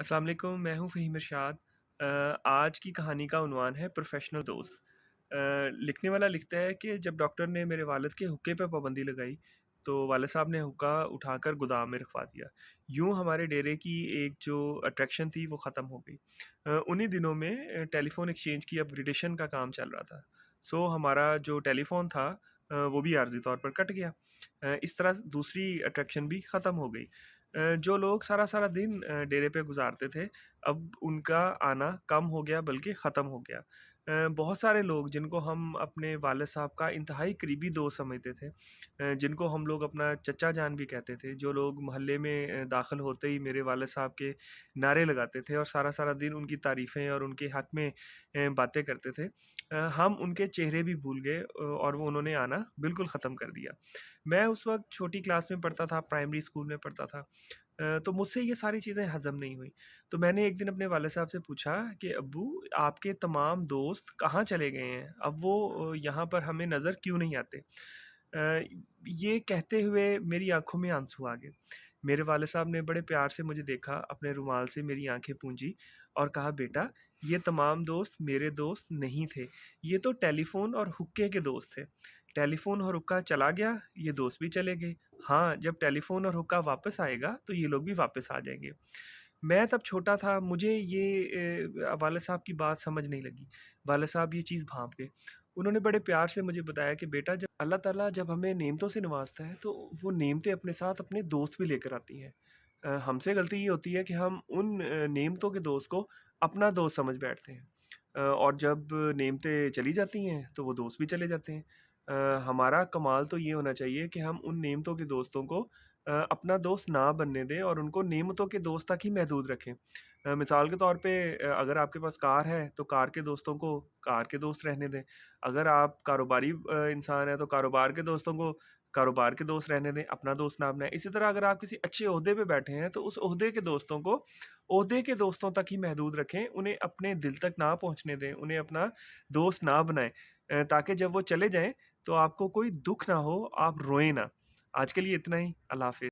अस्सलाम वालेकुम, मैं हूँ फ़हीम इरशाद। आज की कहानी का उन्वान है प्रोफ़ेशनल दोस्त। लिखने वाला लिखता है कि जब डॉक्टर ने मेरे वालिद के हुक्के पे पाबंदी लगाई, तो वालिद साहब ने हुक्का उठाकर गोदाम में रखवा दिया। यूँ हमारे डेरे की एक जो अट्रैक्शन थी, वो ख़त्म हो गई। उन्हीं दिनों में टेलीफ़ोन एक्सचेंज की अपग्रेडेशन का काम चल रहा था। सो हमारा जो टेलीफ़ोन था वो भी आर्ज़ी तौर पर कट गया। इस तरह दूसरी अट्रैक्शन भी ख़त्म हो गई। जो लोग सारा-सारा दिन डेरे पे गुज़ारते थे, अब उनका आना कम हो गया बल्कि ख़त्म हो गया। बहुत सारे लोग जिनको हम अपने वालिद साहब का इंतहाई करीबी दोस्त समझते थे, जिनको हम लोग अपना चचा जान भी कहते थे, जो लोग मोहल्ले में दाखिल होते ही मेरे वालिद साहब के नारे लगाते थे और सारा-सारा दिन उनकी तारीफ़ें और उनके हक़ में बातें करते थे। हम उनके चेहरे भी भूल गए और वो उन्होंने आना बिल्कुल ख़त्म कर दिया। मैं उस वक़्त छोटी क्लास में पढ़ता था, प्राइमरी स्कूल में पढ़ता था। तो मुझसे ये सारी चीज़ें हज़म नहीं हुई। तो मैंने एक दिन अपने वालिद साहब से पूछा कि अब्बू, आपके तमाम दोस्त कहाँ चले गए हैं? अब वो यहाँ पर हमें नज़र क्यों नहीं आते? ये कहते हुए मेरी आँखों में आंसू आ गए। मेरे वालिद साहब ने बड़े प्यार से मुझे देखा, अपने रुमाल से मेरी आँखें पूंजी और कहा, बेटा, ये तमाम दोस्त मेरे दोस्त नहीं थे। ये तो टेलीफ़ोन और हुक्के के दोस्त थे। टेलीफ़ोन और हुक्का चला गया, ये दोस्त भी चले गए। हाँ, जब टेलीफ़ोन और हुक्का वापस आएगा, तो ये लोग भी वापस आ जाएँगे। मैं तब छोटा था, मुझे ये वालिद साहब की बात समझ नहीं लगी। वालिद साहब ये चीज़ भाँप गए। उन्होंने बड़े प्यार से मुझे बताया कि बेटा, जब अल्लाह ताला जब हमें नेमतों से नवाज़ता है, तो वो नेमतें अपने साथ अपने दोस्त भी लेकर आती हैं। हमसे गलती ये होती है कि हम उन नेमतों के दोस्त को अपना दोस्त समझ बैठते हैं। और जब नेमतें चली जाती हैं, तो वो दोस्त भी चले जाते हैं। हमारा कमाल तो ये होना चाहिए कि हम उन नेमतों के दोस्तों को अपना दोस्त ना बनने दें और उनको नेमतों के दोस्त तक ही महदूद रखें। मिसाल के तौर पे अगर आपके पास कार है, तो कार के दोस्तों को कार के दोस्त रहने दें। अगर आप कारोबारी इंसान हैं, तो कारोबार के दोस्तों को कारोबार के दोस्त रहने दें, अपना दोस्त ना बनाएँ। इसी तरह अगर आप किसी अच्छे ओहदे पे बैठे हैं, तो उस ओहदे के दोस्तों को ओहदे के दोस्तों तक ही महदूद रखें, उन्हें अपने दिल तक ना पहुँचने दें, उन्हें अपना दोस्त ना बनाएँ, ताकि जब वो चले जाएँ, तो आपको कोई दुःख ना हो, आप रोएँ ना। आज के लिए इतना ही। अल्लाह हाफ़िज़।